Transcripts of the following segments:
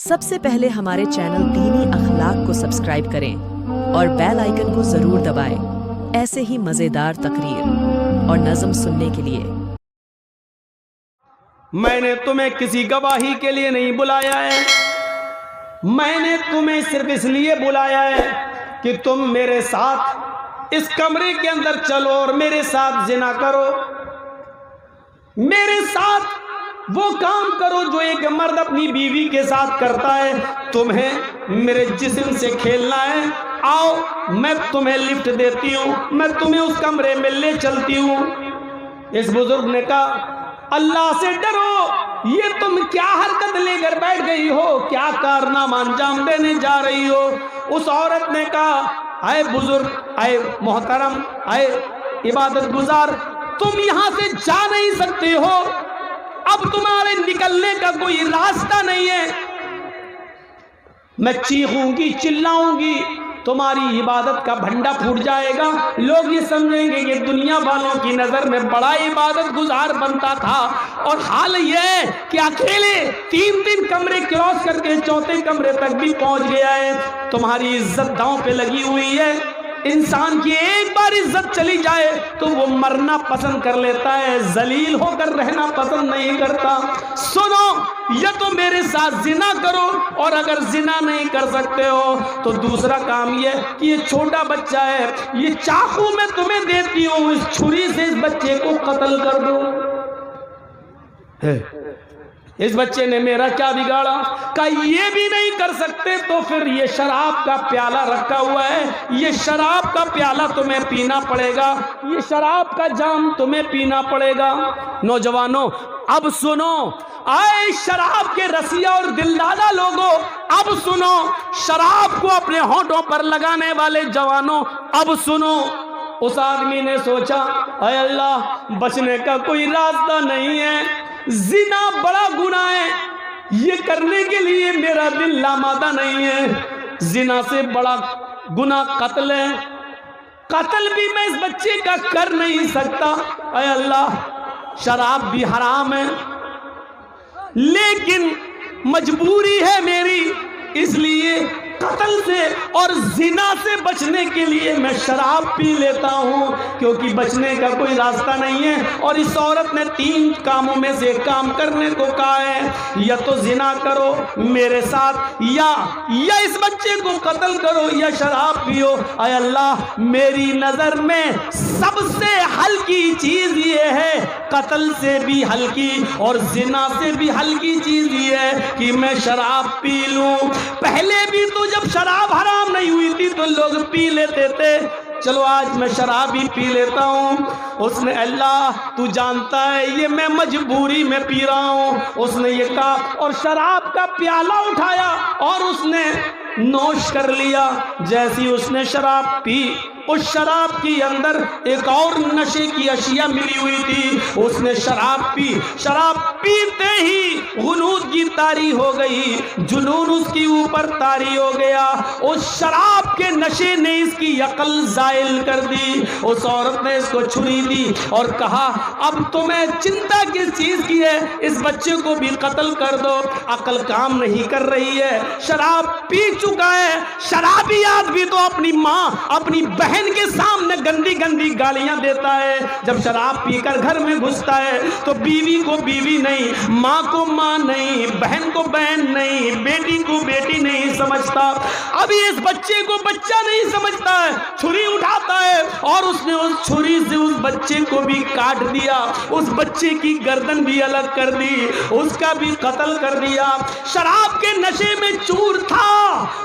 سب سے پہلے ہمارے چینل دینی اخلاق کو سبسکرائب کریں اور بیل آئیکن کو ضرور دبائیں ایسے ہی مزیدار تقریر اور نظم سننے کے لیے۔ میں نے تمہیں کسی گواہی کے لیے نہیں بلایا ہے، میں نے تمہیں صرف اس لیے بلایا ہے کہ تم میرے ساتھ اس کمرے کے اندر چلو اور میرے ساتھ زنا کرو، میرے ساتھ وہ کام کرو جو ایک مرد اپنی بیوی کے ساتھ کرتا ہے۔ تمہیں میرے جسم سے کھیلنا ہے، آؤ میں تمہیں لفٹ دیتی ہوں، میں تمہیں اس کمرے میں لے چلتی ہوں۔ اس بزرگ نے کہا اللہ سے ڈرو، یہ تم کیا حرکت لے کر بیٹھ گئی ہو، کیا کارنامہ انجام دینے جا رہی ہو؟ اس عورت نے کہا اے بزرگ، اے محترم، اے عبادت گزار، تم یہاں سے جا نہیں سکتے ہو، اب تمہارے نکلنے کا کوئی راستہ نہیں ہے، میں چیخوں گی چلاؤں گی، تمہاری عبادت کا بھنڈا پھوٹ جائے گا، لوگ یہ سمجھیں گے کہ دنیا والوں کی نظر میں بڑا عبادت گزار بنتا تھا، اور حال یہ ہے کہ اکیلے 3 کمرے کراس کر کے 4تھے کمرے تک بھی پہنچ گیا ہے۔ تمہاری عزت داؤں پہ لگی ہوئی ہے۔ انسان کی ایک بار عزت چلی جائے تو وہ مرنا پسند کر لیتا ہے، ذلیل ہو کر رہنا پسند نہیں کرتا۔ سنو، یا تو میرے ساتھ زنا کرو، اور اگر زنا نہیں کر سکتے ہو تو دوسرا کام یہ کہ یہ چھوٹا بچہ ہے، یہ چاقو میں تمہیں دیتی ہوں، اس چھری سے اس بچے کو قتل کر دو۔ اس بچے نے میرا کیا بگاڑا؟ کہ یہ بھی نہیں کر سکتے تو پھر یہ شراب کا پیالہ رکھا ہوا ہے، یہ شراب کا پیالہ تمہیں پینا پڑے گا، یہ شراب کا جام تمہیں پینا پڑے گا۔ نوجوانوں اب سنو، آئے شراب کے رسیا اور دلدادہ لوگوں اب سنو، شراب کو اپنے ہونٹوں پر لگانے والے جوانوں اب سنو۔ اس آدمی نے سوچا اے اللہ، بچنے کا کوئی راستہ نہیں ہے، زنا بڑا گناہ ہے، یہ کرنے کے لیے میرا دل لامادہ نہیں ہے، زنا سے بڑا گناہ قتل ہے، قتل بھی میں اس بچے کا کر نہیں سکتا، اے اللہ شراب بھی حرام ہے لیکن مجبوری ہے میری، اس لیے قتل سے اور زنا سے بچنے کے لیے میں شراب پی لیتا ہوں، کیونکہ بچنے کا کوئی راستہ نہیں ہے۔ اور اس عورت نے 3 کاموں میں سے ایک کام کرنے کو کہا ہے، یا تو زنا کرو میرے ساتھ، یا اس بچے کو قتل کرو، یا شراب پیو۔ اے اللہ میری نظر میں سب سے ہلکی چیز یہ ہے، قتل سے بھی ہلکی اور زنا سے بھی ہلکی چیز یہ ہے کہ میں شراب پی لوں۔ پہلے بھی تو جب شراب حرام نہیں ہوئی تھی تو لوگ پی لیتے تھے، چلو آج میں شراب ہی پی لیتا ہوں۔ اس نے اللہ تو جانتا ہے یہ میں مجبوری میں پی رہا ہوں، اس نے یہ کہا، اور شراب کا پیالہ اٹھایا اور اس نے نوش کر لیا۔ جیسی اس نے شراب پی، اس شراب کی اندر ایک اور نشے کی اشیاء ملی ہوئی تھی، اس نے شراب پی، شراب پیتے ہی غنود کی طاری ہو گئی، جنون اس کی اوپر طاری ہو گیا، اس شراب کے نشے نے اس کی عقل زائل کر دی۔ اس عورت نے اس کو چھری دی اور کہا اب تمہیں چنتا کس چیز کی ہے، اس بچے کو بھی قتل کر دو۔ عقل کام نہیں کر رہی ہے، شراب پی چکا ہے، شرابی آدمی تو اپنی ماں اپنی بہن کے سامنے گندی گندی گالیاں دیتا ہے، جب شراب پی کر گھر میں گھستا ہے تو بیوی کو بیوی نہیں، ماں کو ماں نہیں، بہن کو بہن نہیں، بیٹی کو بیٹی نہیں سمجھتا۔ ابھی اس بچے کو بچہ نہیں سمجھتا ہے، چھری اٹھاتا ہے اور اس نے اس چھری سے اس بچے کو بھی کاٹ دیا، اس بچے کی گردن بھی الگ کر دی، اس کا بھی قتل کر دیا۔ شراب کے نشے میں چور تھا،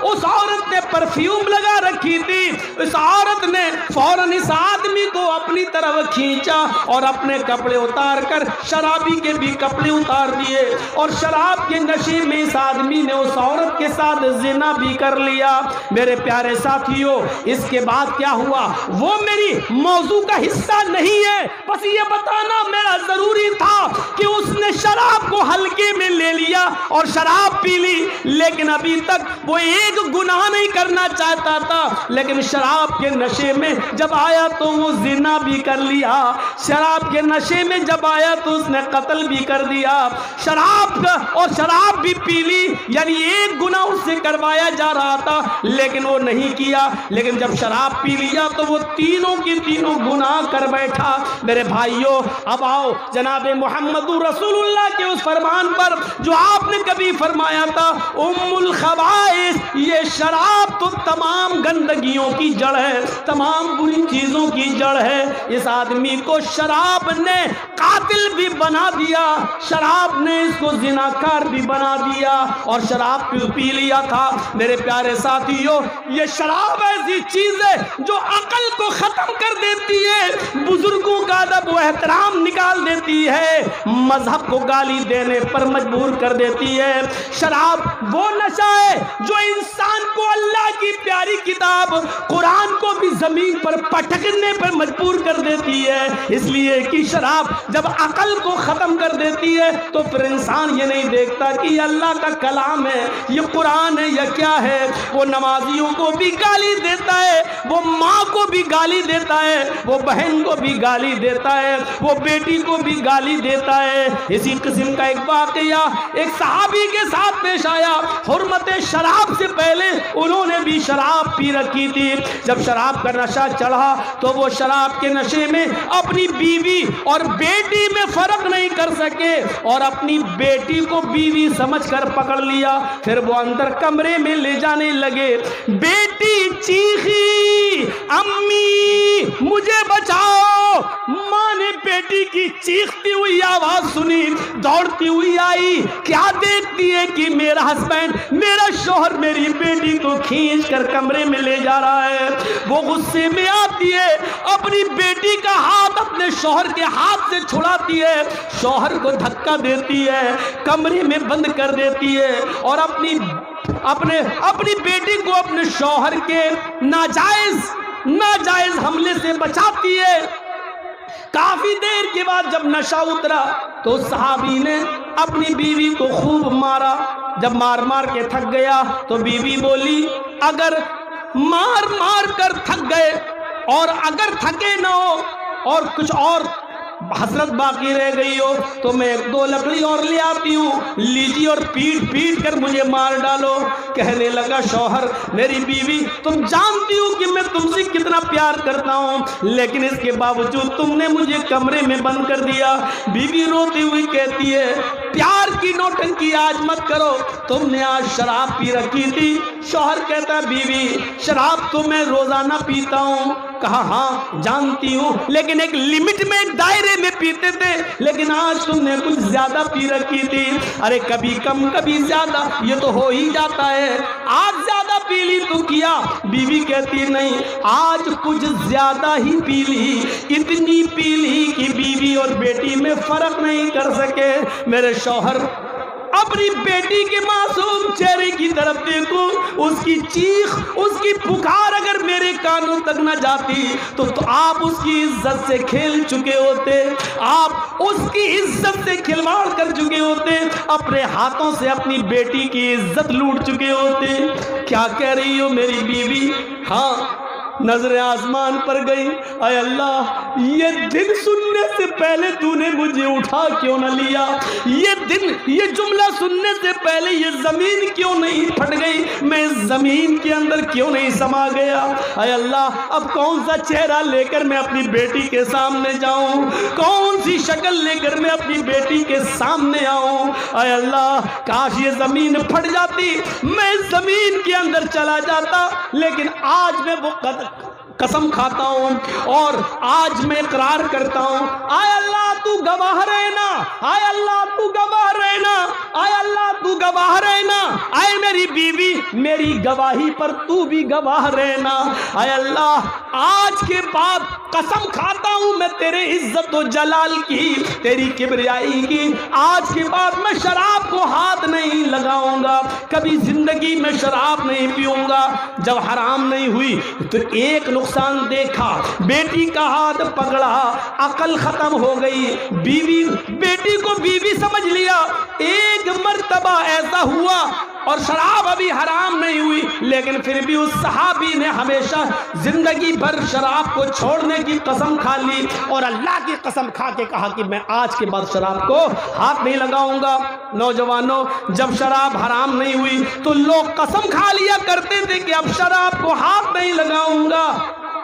اس عورت نے پرفیوم لگا رکھی تھی، اس عورت نے فوراً اس آدمی کو اپنی طرف کھینچا اور اپنے کپڑے اتار کر شرابی کے بھی کپڑے اتار دیے، اور شراب کے نشے میں اس آدمی نے اس عورت کے ساتھ زنا بھی کر لیا۔ میرے پیارے ساتھیوں اس کے بعد کیا ہوا وہ میری موضوع کا حصہ نہیں ہے، بس یہ بتانا میرا ضروری تھا کہ اس نے شراب کو ہلکے میں لے لیا اور شراب پی لی، لیکن ابھی تک وہ ایک گناہ نہیں کرنا چاہتا تھا، لیکن شراب کے نشے میں جب آیا تو وہ زنا بھی کر لیا، شراب کے نشے میں جب آیا تو اس نے قتل بھی کر دیا، شراب بھی پی لی، یعنی ایک گناہ اس سے کروایا جا رہا تھا لیکن وہ نہیں کیا، لیکن جب شراب پی لیا تو وہ تینوں کی تینوں گناہ کر بیٹھا۔ میرے بھائیوں، اب آؤ جناب محمد رسول اللہ کے اس فرمان پر جو آپ نے کبھی فرمایا تھا ام الخبائث، یہ شراب تو تمام گندگیوں کی جڑ ہے، تمام بری چیزوں کی جڑ ہے۔ اس آدمی کو شراب نے قاتل بھی بنا دیا، شراب نے اس کو زناکار بھی بنا دیا، اور شراب پی لیا تھا۔ میرے پیارے ساتھیوں، یہ شراب ایسی چیز ہے جو عقل کو ختم کر دیتی ہے، بزرگوں کا ادب و احترام نکال دیتی ہے، مذہب کو گالی دینے پر مجبور کر دیتی ہے۔ شراب وہ نشہ ہے جو انسان کو اللہ کی پیاری کتاب قرآن کو بھی زمین پر پٹکنے پر مجبور کر دیتی ہے، اس لیے کہ شراب جب عقل کو ختم کر دیتی ہے تو پھر انسان یہ نہیں دیکھتا کہ یہ اللہ کا کلام ہے، یہ قرآن ہے یا کیا ہے۔ وہ نمازیوں کو بھی گالی دیتا ہے، وہ ماں کو بھی گالی دیتا ہے، وہ بہن کو بھی گالی دیتا ہے، وہ بیٹی کو بھی گالی دیتا ہے۔ اسی قسم کا ایک واقعہ ایک صحابی کے ساتھ پیش آیا، حرمت شراب سے پہلے انہوں نے بھی شراب پی رکھی تھی، جب شراب کا نشہ چڑھا تو وہ شراب کے نشے میں اپنی بیوی اور بیٹی میں فرق نہیں کر سکے، اور اپنی بیٹی کو بیوی سمجھ کر پکڑ لیا۔ پھر وہ اندر کمرے میں لے جانے لگے، بیٹی چیخی امی مجھے بچاؤ، ماں نے بیٹی کی چیختی ہوئی آواز سنی، دوڑتی ہوئی آئی، کیا دیکھتی ہے کہ میرا ہسبینڈ، میرا شوہر میری بیٹی کو کھینچ کر کمرے میں لے جا رہا ہے۔ وہ غصے میں آتی ہے، اپنی بیٹی کا ہاتھ اپنے شوہر کے ہاتھ سے چھڑاتی ہے، شوہر کو دھکا دیتی ہے، کمرے میں بند کر دیتی ہے، اور اپنی بیٹی کو اپنے شوہر کے ناجائز حملے سے بچاتی ہے۔ کافی دیر کے بعد جب نشہ اترا تو صحابی نے اپنی بیوی کو خوب مارا، جب مار کے تھک گیا تو بیوی بولی اگر مار کر تھک گئے اور اگر تھکے نہ ہو اور کچھ اور حسرت باقی رہ گئی ہو تو میں 1-2 لکڑی اور لے آتی ہوں، لیجیے اور پیٹ کر مجھے مار ڈالو۔ کہنے لگا شوہر میری بیوی تم جانتی ہو کہ میں تم سے کتنا پیار کرتا ہوں، لیکن اس کے باوجود تم نے مجھے کمرے میں بند کر دیا۔ بیوی روتی ہوئی کہتی ہے پیار کی نوٹنکی آج مت کرو، تم نے آج شراب پی رکھی تھی۔ شوہر کہتا بیوی شراب تو میں روزانہ پیتا ہوں۔ کہا ہاں جانتی ہوں، لیکن ایک لمٹ میں، ایک دائرے میں پیتے تھے، لیکن آج تم نے کچھ زیادہ پی رکھی تھی۔ ارے کبھی کم کبھی زیادہ یہ تو ہو ہی جاتا ہے، آج زیادہ پی لی تو کیا؟ بیوی کہتی نہیں، آج کچھ زیادہ ہی پی لی، اتنی پی لی کہ بیوی اور بیٹی میں فرق نہیں کر سکے۔ میرے شوہر اپنی بیٹی کے معصوم چہرے کی طرف دیکھو، اس کی چیخ، اس کی پکار اگر میرے کانوں تک نہ جاتی تو آپ اس کی عزت سے کھیل چکے ہوتے، آپ اس کی عزت سے کھلواڑ کر چکے ہوتے، اپنے ہاتھوں سے اپنی بیٹی کی عزت لوٹ چکے ہوتے۔ کیا کہہ رہی ہو میری بیوی؟ ہاں نظر آسمان پر گئی، اے اللہ یہ دن سننے سے پہلے تو نے مجھے اٹھا کیوں نہ لیا، یہ جملہ سننے سے پہلے یہ زمین کیوں نہیں پھٹ گئی، میں اس زمین کے اندر کیوں نہیں سما گیا۔ اے اللہ اب کون سا چہرہ لے کر میں اپنی بیٹی کے سامنے جاؤں، کون سی شکل لے کر میں اپنی بیٹی کے سامنے آؤں۔ اے اللہ کاش یہ زمین پھٹ جاتی، میں اس زمین کے اندر چلا جاتا، لیکن آج میں وہ قسم کھاتا ہوں اور آج میں اقرار کرتا ہوں، اے اللہ تو گواہ رہنا، اے اللہ تو گواہ رہنا، اے اللہ تو گواہ رہنا، اے میری بیوی میری گواہی پر تو بھی گواہ رہنا۔ اے اللہ آج کے بعد قسم کھاتا ہوں میں تیرے عزت و جلال کی، تیری کبریائی کی، آج کے بعد میں شراب کو ہاتھ نہیں لگاؤں گا، کبھی زندگی میں شراب نہیں پیوں گا۔ جب حرام نہیں ہوئی تو ایک نقصان دیکھا، بیٹی کا ہاتھ پکڑا، عقل ختم ہو گئی، بیٹی کو بیوی سمجھ لیا۔ ایک مرتبہ ایسا ہوا اور شراب لیکن پھر بھی اس صحابی نے ہمیشہ زندگی بھر شراب کو چھوڑنے کی قسم کھا لی اور اللہ کی قسم کھا کے کہا کہ میں آج کے بعد شراب کو ہاتھ نہیں لگاؤں گا۔ نوجوانوں، جب شراب حرام نہیں ہوئی تو لوگ قسم کھا لیا کرتے تھے کہ اب شراب کو ہاتھ نہیں لگاؤں گا۔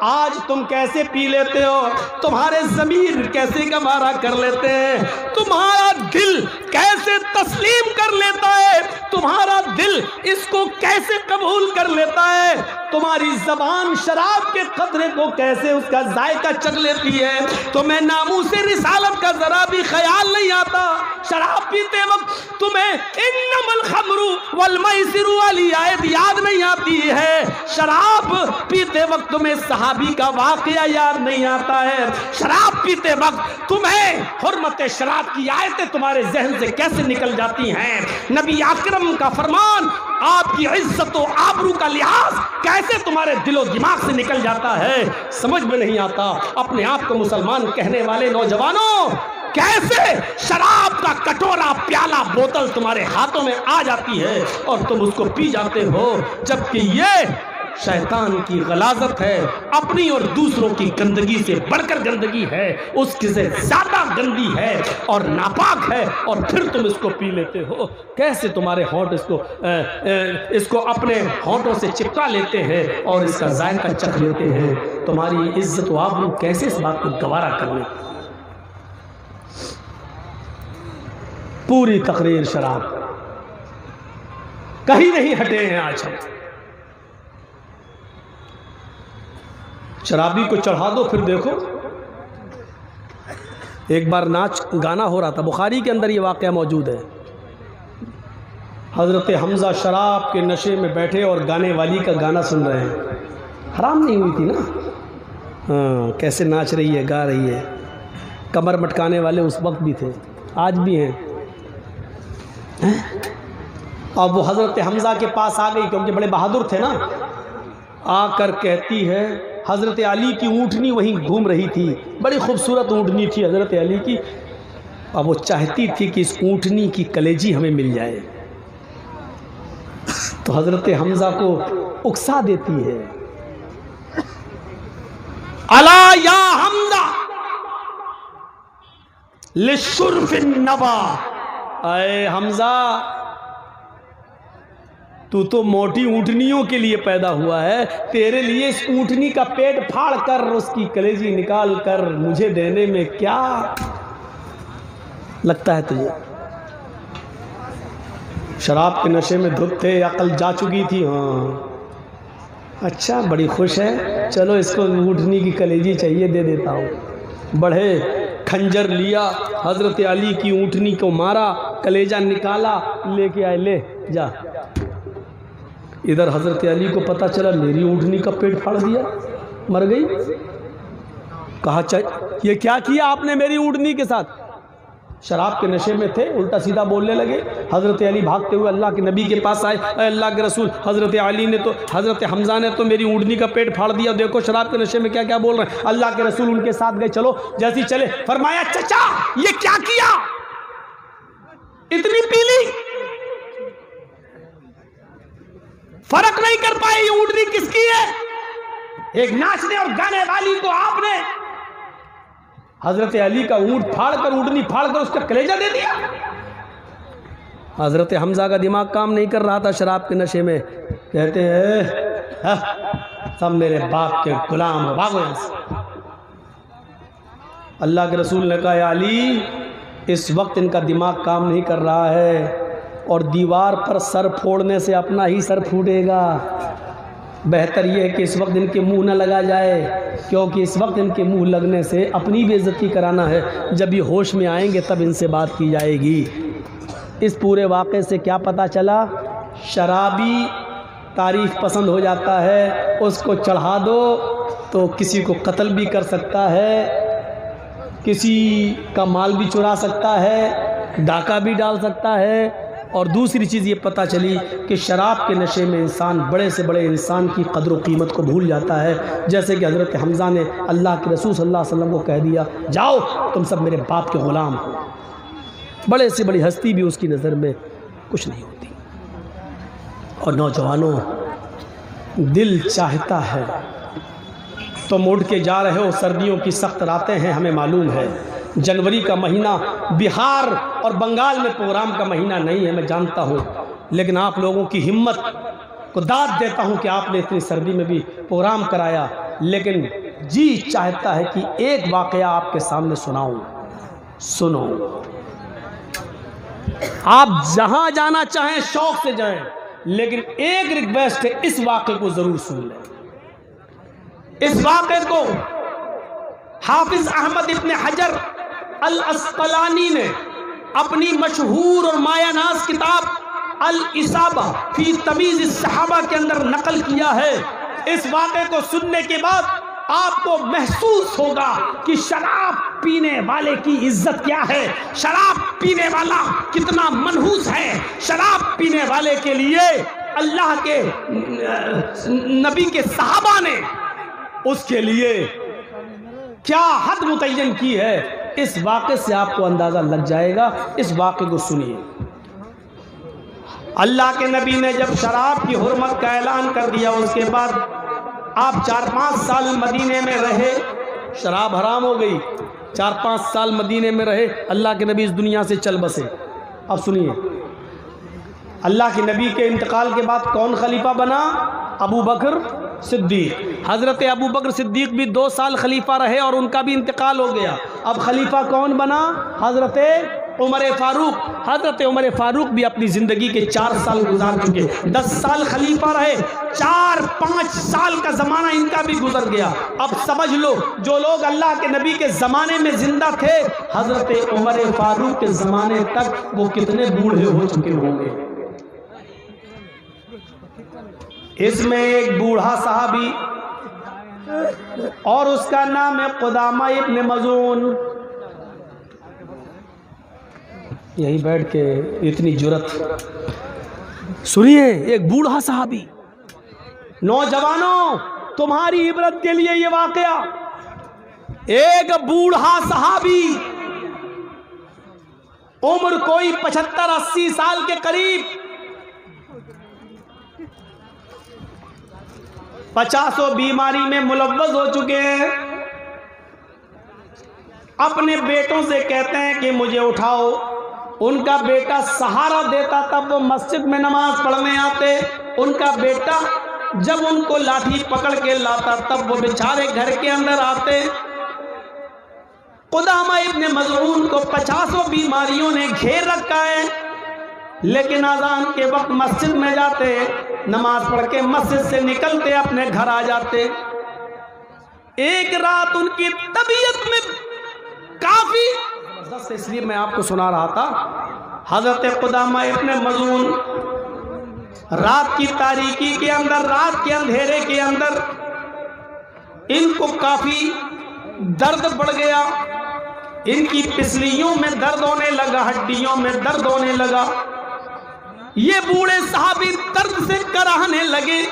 آج تم کیسے پی لیتے ہو؟ تمہارے ضمیر کیسے گوارا کر لیتے ہیں؟ تمہارا دل کیسے تسلیم کر لیتا ہے؟ تمہارا دل اس کو کیسے قبول کر لیتا ہے؟ تمہاری زبان شراب کے قطرے کو کیسے اس کا ذائقہ چکھ لیتی ہے؟ تمہیں ناموس رسالت کا ذرا بھی خیال نہیں آتا؟ شراب پیتے وقت تمہیں انما الخمر والمیسر والی آیت یاد نہیں آتی ہے؟ شراب پیتے وقت تمہیں صحابی کا واقعہ یاد نہیں آتا ہے؟ شراب پیتے وقت تمہیں حرمت شراب کی آیتیں تمہارے ذہن سے کیسے نکل جاتی ہیں؟ نبی اکرم کا فرمان، آپ کی عزت و آبرو کا لحاظ کیسے تمہارے دل و دماغ سے نکل جاتا ہے؟ سمجھ میں نہیں آتا۔ اپنے آپ کو مسلمان کہنے والے نوجوانوں، کیسے شراب کا کٹورا، پیالہ، بوتل تمہارے ہاتھوں میں آ جاتی ہے اور تم اس کو پی جاتے ہو، جبکہ یہ شیطان کی غلاظت ہے، اپنی اور دوسروں کی گندگی سے بڑھ کر گندگی ہے، اس کی سے زیادہ گندی ہے اور ناپاک ہے، اور پھر تم اس کو پی لیتے ہو۔ کیسے تمہارے ہونٹ اس کو اپنے ہونٹوں سے چپکا لیتے ہیں اور اس کا ذائقہ چکھ لیتے ہیں؟ تمہاری عزت و آبرو کیسے اس بات کو گوارا کر لیتے؟ پوری تقریر شراب، کہیں نہیں ہٹے ہیں آج ہم۔ شرابی کو چڑھا دو، پھر دیکھو۔ ایک بار ناچ گانا ہو رہا تھا، بخاری کے اندر یہ واقعہ موجود ہے۔ حضرت حمزہ شراب کے نشے میں بیٹھے اور گانے والی کا گانا سن رہے ہیں۔ حرام نہیں ہوئی تھی نا؟ ہاں، کیسے ناچ رہی ہے، گا رہی ہے۔ کمر مٹکانے والے اس وقت بھی تھے، آج بھی ہیں۔ اب وہ حضرت حمزہ کے پاس آ گئی، کیونکہ بڑے بہادر تھے نا۔ آ کر کہتی ہے، حضرت علی کی اونٹنی وہیں گھوم رہی تھی، بڑی خوبصورت اونٹنی تھی حضرت علی کی۔ اب وہ چاہتی تھی کہ اس اونٹنی کی کلیجی ہمیں مل جائے، تو حضرت حمزہ کو اکسا دیتی ہے، الا یا حمزہ للشرف النبا، اے حمزہ تو موٹی اونٹنیوں کے لیے پیدا ہوا ہے، تیرے لیے اس اونٹنی کا پیٹ پھاڑ کر اس کی کلیجی نکال کر مجھے دینے میں کیا لگتا ہے تجھے؟ شراب کے نشے میں دھت تھے، عقل جا چکی تھی۔ ہاں اچھا، بڑی خوش ہے، چلو اس کو اونٹنی کی کلیجی چاہیے، دے دیتا ہوں۔ بڑھے، کھنجر لیا، حضرت علی کی اونٹنی کو مارا، کلیجہ نکالا، لے کے آئے، لے جا۔ ادھر حضرت علی کو پتہ چلا میری اونٹنی کا پیٹ پھاڑ دیا، مر گئی۔ کہا یہ کیا کیا آپ نے میری اونٹنی کے ساتھ؟ شراب کے نشے میں تھے، الٹا سیدھا بولنے لگے۔ حضرت علی بھاگتے ہوئے اللہ کے نبی کے پاس آئے، اے اللہ کے رسول، حضرت حمزہ نے تو میری اونٹنی کا پیٹ پھاڑ دیا، دیکھو شراب کے نشے میں کیا کیا بول رہے ہیں۔ اللہ کے رسول ان کے ساتھ گئے، چلو جیسی چلے، فرمایا چچا یہ کیا کیا، اتنی پیلی، فرق نہیں کر پائے یہ اونٹنی کس کی ہے؟ ایک ناچنے اور گانے والی کو آپ نے حضرت علی کا اونٹ پھاڑ کر، اونٹنی پھاڑ کر اس کا کلیجہ دے دیا۔ حضرت حمزہ کا دماغ کام نہیں کر رہا تھا شراب کے نشے میں، کہتے ہیں سب میرے باپ کے غلام ہو، بھاگو یہاں سے۔ اللہ کے رسول نے کہا یا علی اس وقت ان کا دماغ کام نہیں کر رہا ہے، اور دیوار پر سر پھوڑنے سے اپنا ہی سر پھوٹے گا، بہتر یہ ہے کہ اس وقت ان کے منہ نہ لگا جائے، کیونکہ اس وقت ان کے منہ لگنے سے اپنی بے عزتی کرانا ہے، جب یہ ہوش میں آئیں گے تب ان سے بات کی جائے گی۔ اس پورے واقعے سے کیا پتہ چلا؟ شرابی تعریف پسند ہو جاتا ہے، اس کو چڑھا دو تو کسی کو قتل بھی کر سکتا ہے، کسی کا مال بھی چرا سکتا ہے، ڈاکہ بھی ڈال سکتا ہے۔ اور دوسری چیز یہ پتہ چلی کہ شراب کے نشے میں انسان بڑے سے بڑے انسان کی قدر و قیمت کو بھول جاتا ہے، جیسے کہ حضرت حمزہ نے اللہ کے رسول صلی اللہ علیہ وسلم کو کہہ دیا جاؤ تم سب میرے باپ کے غلام ہو۔ بڑے سے بڑی ہستی بھی اس کی نظر میں کچھ نہیں ہوتی۔ اور نوجوانوں، دل چاہتا ہے تم اڑ کے جا رہے ہو، سردیوں کی سخت راتیں ہیں ہمیں معلوم ہے، جنوری کا مہینہ بہار اور بنگال میں پروگرام کا مہینہ نہیں ہے میں جانتا ہوں، لیکن آپ لوگوں کی ہمت کو داد دیتا ہوں کہ آپ نے اتنی سردی میں بھی پروگرام کرایا، لیکن جی چاہتا ہے کہ ایک واقعہ آپ کے سامنے سناؤں۔ سنو، آپ جہاں جانا چاہیں شوق سے جائیں، لیکن ایک ریکویسٹ ہے، اس واقعے کو ضرور سن لیں۔ اس واقعے کو حافظ احمد ابن حجر الاسقلانی نے اپنی مشہور اور مایہ ناز کتاب الاصابہ فی تمیز الصحابہ کے اندر نقل کیا ہے۔ اس واقعے کو سننے کے بعد آپ کو محسوس ہوگا کہ شراب پینے والے کی عزت کیا ہے، شراب پینے والا کتنا منحوس ہے، شراب پینے والے کے لیے اللہ کے نبی کے صحابہ نے اس کے لیے کیا حد متعین کی ہے۔ اس واقعے سے آپ کو اندازہ لگ جائے گا، اس واقعے کو سنیے۔ اللہ کے نبی نے جب شراب کی حرمت کا اعلان کر دیا، اس کے بعد آپ 4-5 سال مدینے میں رہے، شراب حرام ہو گئی، 4-5 سال مدینے میں رہے، اللہ کے نبی اس دنیا سے چل بسے۔ اب سنیے، اللہ کے نبی کے انتقال کے بعد کون خلیفہ بنا؟ ابو بکر صدیق۔ حضرت ابو بکر صدیق بھی 2 سال خلیفہ رہے اور ان کا بھی انتقال ہو گیا۔ اب خلیفہ کون بنا؟ حضرت عمر فاروق۔ حضرت عمر فاروق بھی اپنی زندگی کے 4 سال گزار چکے، 10 سال خلیفہ رہے، 4-5 سال کا زمانہ ان کا بھی گزر گیا۔ اب سمجھ لو، جو لوگ اللہ کے نبی کے زمانے میں زندہ تھے، حضرت عمر فاروق کے زمانے تک وہ کتنے بوڑھے ہو چکے ہوں گے۔ اس میں ایک بوڑھا صحابی اور اس کا نام ہے قدامہ ابن مظعون۔ یہی بیٹھ کے اتنی جرت، سنیے، ایک بوڑھا صحابی۔ نوجوانوں، تمہاری عبرت کے لیے یہ واقعہ، ایک بوڑھا صحابی، عمر کوئی 75-80 سال کے قریب، 50 بیماری میں ملوث ہو چکے ہیں، اپنے بیٹوں سے کہتے ہیں کہ مجھے اٹھاؤ۔ ان کا بیٹا سہارا دیتا، تب وہ مسجد میں نماز پڑھنے آتے۔ ان کا بیٹا جب ان کو لاٹھی پکڑ کے لاتا، تب وہ بیچارے گھر کے اندر آتے۔ قدامہ ابن مظعون کو 50 بیماریوں نے گھیر رکھا ہے، لیکن اذان کے وقت مسجد میں جاتے، نماز پڑھ کے مسجد سے نکلتے، اپنے گھر آ جاتے۔ ایک رات ان کی طبیعت میں کافی، اس لیے میں آپ کو سنا رہا تھا، حضرت قدامہ ابن مظعون رات کی تاریکی کے اندر، رات کے اندھیرے کے اندر ان کو کافی درد بڑھ گیا، ان کی پسلیوں میں درد ہونے لگا، ہڈیوں میں درد ہونے لگا۔ یہ بوڑھے صحابی درد سے کراہنے لگے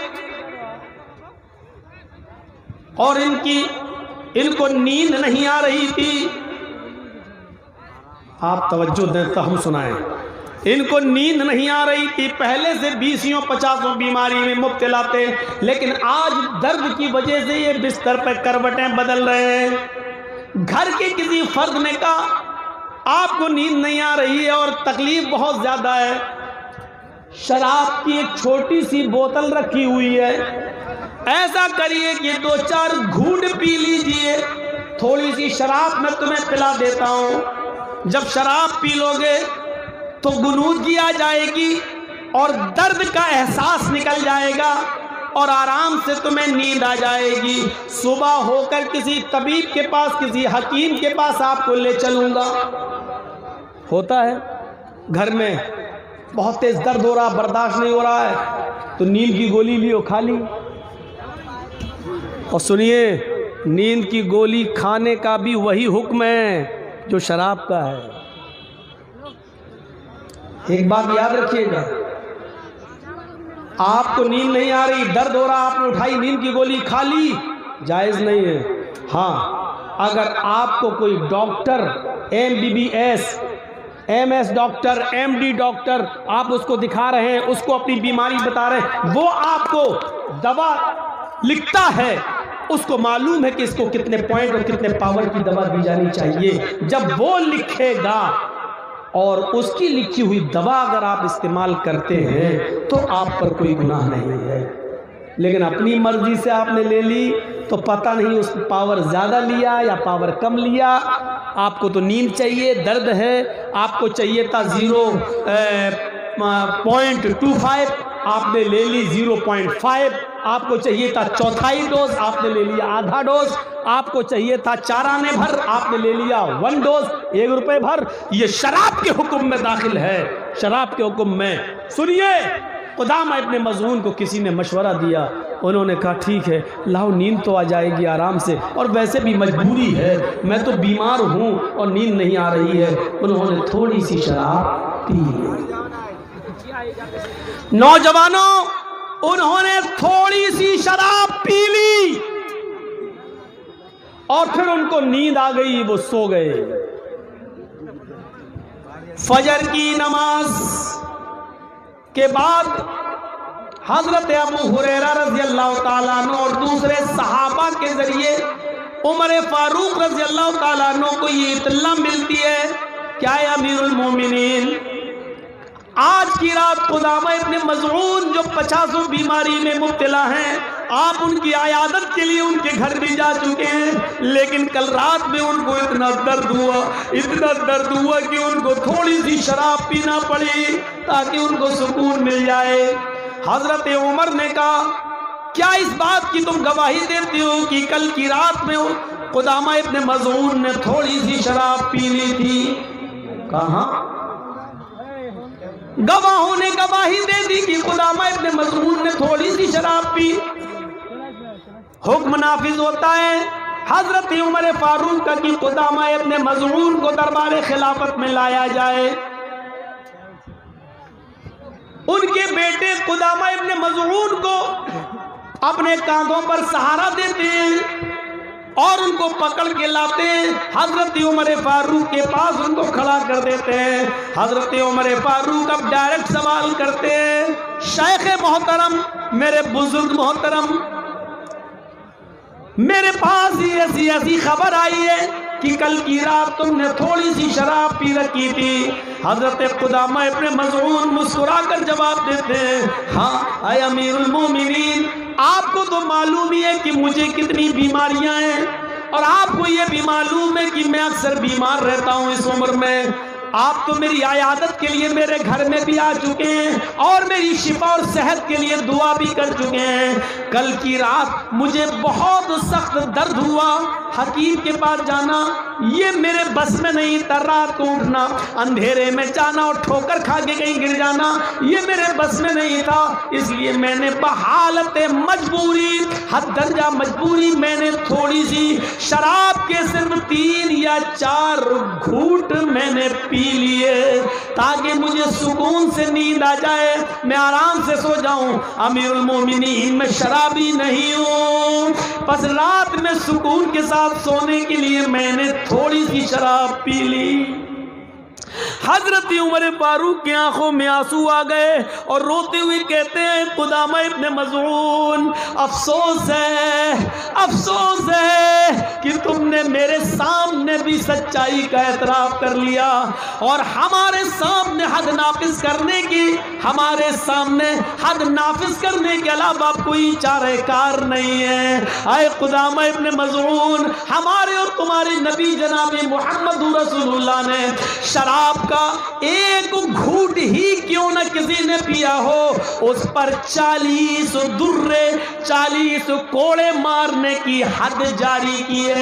اور ان کو نیند نہیں آ رہی تھی۔ آپ توجہ دیں تو ہم سنائیں، ان کو نیند نہیں آ رہی تھی، پہلے سے 20-50 بیماری میں مبتلا تھے، لیکن آج درد کی وجہ سے یہ بستر پہ کروٹیں بدل رہے ہیں۔ گھر کے کسی فرد نے کہا آپ کو نیند نہیں آ رہی ہے اور تکلیف بہت زیادہ ہے، شراب کی ایک چھوٹی سی بوتل رکھی ہوئی ہے، ایسا کریے کہ 2-4 گھونٹ پی لیجئے، تھوڑی سی شراب میں تمہیں پلا دیتا ہوں، جب شراب پی لو گے تو غنودگی آ جائے گی اور درد کا احساس نکل جائے گا اور آرام سے تمہیں نیند آ جائے گی، صبح ہو کر کسی طبیب کے پاس، کسی حکیم کے پاس آپ کو لے چلوں گا۔ ہوتا ہے گھر میں بہت تیز درد ہو رہا، برداشت نہیں ہو رہا ہے، تو نیند کی گولی لیو، کھا لی۔ اور سنیے، نیند کی گولی کھانے کا بھی وہی حکم ہے جو شراب کا ہے۔ ایک بات یاد رکھیے گا، آپ کو نیند نہیں آ رہی، درد ہو رہا، آپ نے اٹھائی نیند کی گولی کھا لی، جائز نہیں ہے۔ ہاں، اگر آپ کو کوئی doctor MBBS MS doctor MD doctor آپ اس کو دکھا رہے ہیں, اس کو اپنی بیماری بتا رہے ہیں, وہ آپ کو دوا لکھتا ہے, اس کو معلوم ہے کہ اس کو کتنے پوائنٹ اور کتنے پاور کی دوا دی جانی چاہیے. جب وہ لکھے گا اور اس کی لکھی ہوئی دوا اگر آپ استعمال کرتے ہیں تو آپ پر کوئی گناہ نہیں ہے. لیکن اپنی مرضی سے آپ نے لے لی تو پتہ نہیں اس پاور زیادہ لیا یا پاور کم لیا. آپ کو تو نیند چاہیے, درد ہے, آپ کو چاہیے تھا 0.25, آپ نے لے لی 0.5. آپ کو چاہیے تھا چوتھائی ڈوز, آپ نے لے لیا آدھا ڈوز. آپ کو چاہیے تھا 4 آنے بھر, آپ نے لے لیا 1 ڈوز 1 روپے بھر. یہ شراب کے حکم میں داخل ہے, شراب کے حکم میں. سنیے, قدامہ ابن مظعون کو کسی نے مشورہ دیا, انہوں نے کہا ٹھیک ہے لاؤ, نیند تو آ جائے گی آرام سے, اور ویسے بھی مجبوری ہے, میں تو بیمار ہوں اور نیند نہیں آ رہی ہے. انہوں نے تھوڑی سی شراب پی لی. نوجوانوں, انہوں نے تھوڑی سی شراب پی لی اور پھر ان کو نیند آ گئی, وہ سو گئے. فجر کی نماز کے بعد حضرت ابو ہریرہ رضی اللہ تعالیٰ عنہ اور دوسرے صحابہ کے ذریعے عمر فاروق رضی اللہ تعالیٰ عنہ کو یہ اطلاع ملتی ہے, کیا ہے امیر المومنین, آج کی رات قدامہ ابن مظعون جو 50 بیماری میں مبتلا ہیں, آپ ان کی عیادت کے لیے ان کے گھر بھی جا چکے ہیں, لیکن کل رات میں ان کو اتنا درد ہوا کہ ان کو تھوڑی سی شراب پینا پڑی تاکہ ان کو سکون مل جائے. حضرت عمر نے کہا کیا اس بات کی تم گواہی دیتے ہو کہ کل کی رات میں قدامہ ابن مظعون نے تھوڑی سی شراب پی لی تھی؟ کہاں گواہوں نے گواہی دے دی کہ قدامہ ابن مظعون نے تھوڑی سی شراب پی. حکم نافذ ہوتا ہے حضرت عمر فاروق کا کہ قدامہ ابن مظعون کو دربار خلافت میں لایا جائے. ان کے بیٹے قدامہ ابن مظعون کو اپنے کاندھوں پر سہارا دیتے ہیں اور ان کو پکڑ کے لاتے ہیں, حضرت عمر فاروق کے پاس ان کو کھڑا کر دیتے ہیں. حضرت عمر فاروق اب ڈائریکٹ سوال کرتے ہیں, شیخ محترم, میرے بزرگ محترم, میرے پاس ایسی خبر آئی ہے کہ کل کی رات تم نے تھوڑی سی شراب پی رکھی تھی. حضرت قدامہ ابن مظعون مسکرا کر جواب دیتے ہیں, ہاں اے امیر المومنین, آپ کو تو معلوم ہی ہے کہ مجھے کتنی بیماریاں ہیں, اور آپ کو یہ بھی معلوم ہے کہ میں اکثر بیمار رہتا ہوں اس عمر میں. آپ تو میری عیادت کے لیے میرے گھر میں بھی آ چکے ہیں اور میری شفا اور صحت کے لیے دعا بھی کر چکے ہیں. کل کی رات مجھے بہت سخت درد ہوا, حکیم کے پاس جانا یہ میرے بس میں نہیں تھا, رات کو اٹھنا, اندھیرے میں جانا اور ٹھوکر کھا کے کہیں گر جانا یہ میرے بس میں نہیں تھا, اس لیے میں نے بحالت مجبوری, حد درجہ مجبوری, میں نے تھوڑی سی شراب کے صرف 3 یا 4 گھونٹ میں نے پی لیے تاکہ مجھے سکون سے نیند آ جائے, میں آرام سے سو جاؤں. امیر المومنین, میں شرابی نہیں ہوں, بس رات میں سکون کے ساتھ سونے کے لیے میں نے تھوڑی سی شراب پی لی. حضرت عمر فاروق کی آنکھوں میں آنسو آ گئے اور روتے ہوئے کہتے ہیں, قدامہ ابن مظعون, افسوس ہے کہ تم نے میرے سامنے بھی سچائی کا اعتراف کر لیا اور ہمارے سامنے حد نافذ کرنے کے علاوہ کوئی چارہ کار نہیں ہے. اے قدامہ ابن مظعون, ہمارے اور تمہارے نبی جناب محمد رسول اللہ نے شراب کا ایک گھونٹ ہی کیوں نہ کسی نے پیا ہو, اس پر 40 درے 40 کوڑے مارنے کی حد جاری کی ہے.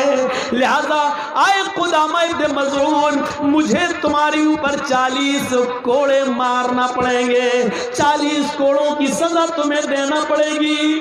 لہذا اے قدامہ ابن مظعون, مجھے تمہاری اوپر 40 کوڑے مارنا پڑیں گے, 40 کوڑوں کی سزا تمہیں دینا پڑے گی.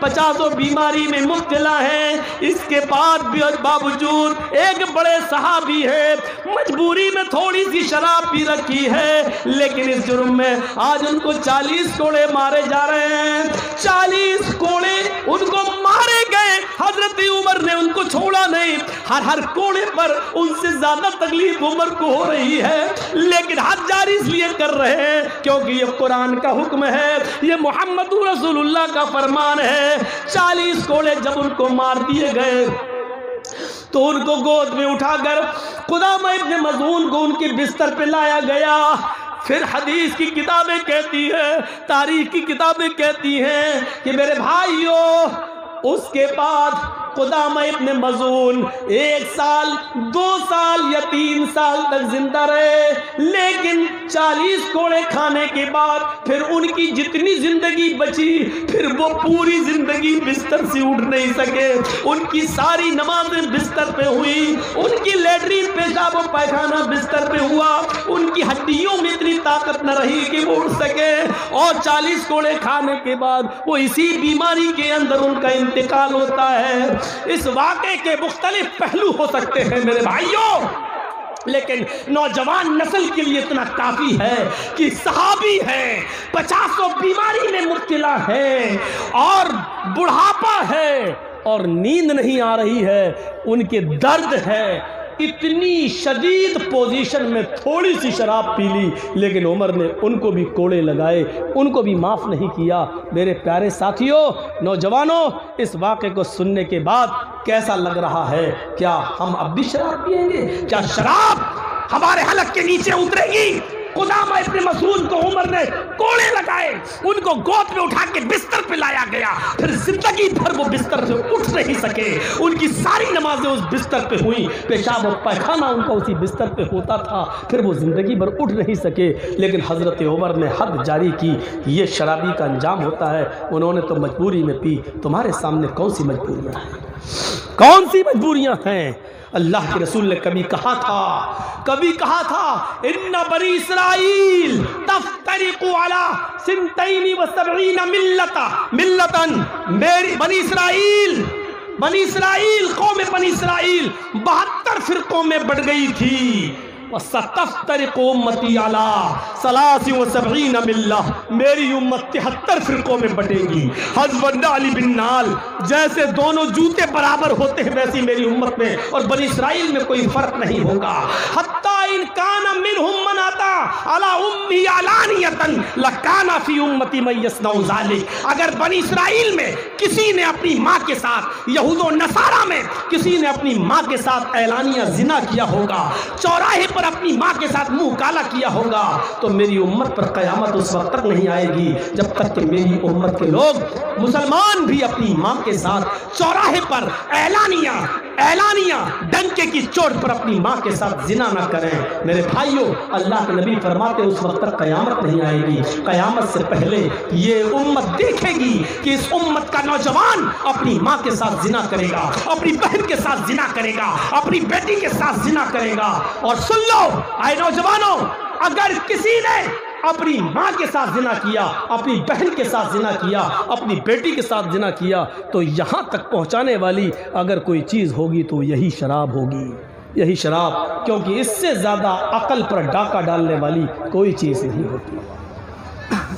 50 بیماری میں مبتلا ہے، اس کے بعد بھی باوجود ایک بڑے صحابی ہے، مجبوری میں تھوڑی سی شراب پی رکھی ہے، لیکن اس جرم میں آج ان کو 40 کوڑے مارے جا رہے ہیں، 40 کوڑے ان کو مارے گئے۔ حضرت عمر نے ان کو چھوڑا نہیں، ہر کوڑے پر ان سے زیادہ تکلیف عمر کو ہو رہی ہے، لیکن حد جاری اس لیے کر رہے ہیں کیونکہ یہ قرآن کا حکم ہے، یہ محمد رسول اللہ کا فرمان ہے۔ 40 کوڑے جب ان کو مار دیے گئے تو ان کو گود میں اٹھا کر قدامہ ابن مظعون کو ان کے بستر پہ لایا گیا۔ پھر حدیث کی کتابیں کہتی ہیں، تاریخ کی کتابیں کہتی ہیں کہ میرے بھائیوں اس کے بعد قدامہ ابن مظعون 1 سال 2 سال یا 3 سال تک زندہ رہے، لیکن 40 کوڑے کھانے کے بعد پھر ان کی جتنی زندگی بچی پھر وہ پوری زندگی بستر سے اٹھ نہیں سکے، ان کی ساری نمازیں بستر پہ ہوئی، ان کی لیٹرین پیشاب و پائخانہ بستر پہ ہوا، ان کی ہڈیوں میں اتنی طاقت نہ رہی کہ وہ اٹھ سکے، اور 40 کوڑے کھانے کے بعد وہ اسی بیماری کے اندر ان کا انتقال ہوتا ہے۔ اس واقعے کے مختلف پہلو ہو سکتے ہیں میرے بھائیوں، لیکن نوجوان نسل کے لیے اتنا کافی ہے کہ صحابی ہے، 50 بیماری میں مبتلا ہے، اور بڑھاپا ہے، اور نیند نہیں آ رہی ہے، ان کے درد ہے، اتنی شدید پوزیشن میں تھوڑی سی شراب پی لی، لیکن عمر نے ان کو بھی کوڑے لگائے، ان کو بھی معاف نہیں کیا۔ میرے پیارے ساتھیوں، نوجوانوں، اس واقعے کو سننے کے بعد کیسا لگ رہا ہے؟ کیا ہم اب بھی شراب پیئیں گے؟ کیا شراب ہمارے حلق کے نیچے اترے گی؟ قدامہ ابن مظعون کو عمر نے کوڑے لگائے، ان کو گود میں اٹھا کے بستر پہ لایا گیا، پھر زندگی بھر وہ بستر سے اٹھ نہیں سکے، ان کی ساری نمازیں اس بستر پہ ہوئیں، پیشاب و پائخانہ ان کا اسی بستر پہ ہوتا تھا، پھر وہ زندگی بھر اٹھ نہیں سکے، لیکن حضرت عمر نے حد جاری کی۔ یہ شرابی کا انجام ہوتا ہے، انہوں نے تو مجبوری میں پی، تمہارے سامنے کون سی مجبوریاں ہیں؟ کون سی مجبوریاں ہیں؟ اللہ کے رسول نے کبھی کہا تھا ان بنی اسرائیل تفترق علی 72 ملتا، میری بنی اسرائیل قوم بنی اسرائیل 72 فرقوں میں بٹ گئی تھی، وَسَتَفْتَرِقُ أُمَّتِي عَلَىٰ 73 مِلَّةٍ، میری امت 73 فرقوں میں بٹے گی، حَذْوَ النَّعْلِ بِالنَّعْلِ، جیسے دونوں جوتے برابر ہوتے ہیں ویسی میری امت میں اور بنی اسرائیل میں کوئی فرق نہیں ہوگا۔ حَتَّىٰ إِن كَانَ مِنْهُمْ مَنْ أَتَىٰ عَلَىٰ أُمِّهِ عَلَانِيَةً لَكَانَ فِي أُمَّتِي مَن يَصْنَعُ ذَٰلِكَ، اگر بنی اسرائیل میں کسی نے اپنی ماں کے ساتھ، یہود و نصارہ میں کسی نے اپنی ماں کے ساتھ اعلانیہ زنا کیا ہوگا، چوراہے پر اپنی ماں کے ساتھ منہ کالا کیا ہوگا، تو میری امت پر قیامت اس وقت تک نہیں آئے گی جب تک کہ میری امت کے لوگ مسلمان بھی اپنی ماں کے ساتھ چوراہے پر اعلانیہ ڈنکے کی چوٹ پر اپنی ماں کے ساتھ زنا نہ کریں۔ میرے بھائیوں، اللہ کے نبی فرماتے اس وقت تک قیامت نہیں آئے گی، قیامت سے پہلے یہ امت دیکھے گی کہ اس امت کا نوجوان اپنی ماں کے ساتھ زنا کرے گا، اپنی بہن کے ساتھ زنا کرے گا، اپنی بیٹی کے ساتھ زنا کرے گا۔ اور سن لو اے نوجوانوں، اگر کسی نے اپنی ماں کے ساتھ زنا کیا، اپنی بہن کے ساتھ زنا کیا، اپنی بیٹی کے ساتھ زنا کیا، تو یہاں تک پہنچانے والی اگر کوئی چیز ہوگی تو یہی شراب ہوگی، یہی شراب، کیونکہ اس سے زیادہ عقل پر ڈاکہ ڈالنے والی کوئی چیز نہیں ہوتی۔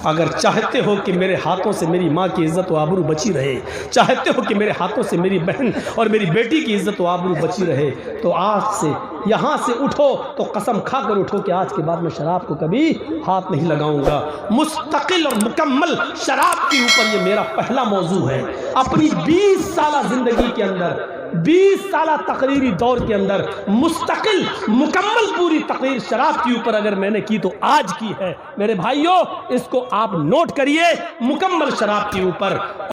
اگر چاہتے ہو کہ میرے ہاتھوں سے میری ماں کی عزت و آبرو بچی رہے، چاہتے ہو کہ میرے ہاتھوں سے میری بہن اور میری بیٹی کی عزت و آبرو بچی رہے، تو آج سے یہاں سے اٹھو، تو قسم کھا کر اٹھو کہ آج کے بعد میں شراب کو کبھی ہاتھ نہیں لگاؤں گا۔ مستقل اور مکمل شراب کے اوپر یہ میرا پہلا موضوع ہے۔ اپنی 20 سالہ زندگی کے اندر، 20 سالہ تقریری دور کے اندر مستقل مکمل پوری تقریر شراب کے اوپر اگر میں نے کی تو آج کی ہے۔ میرے بھائیوں، اس کو آپ نوٹ کریے، مکمل شراب کے اوپر۔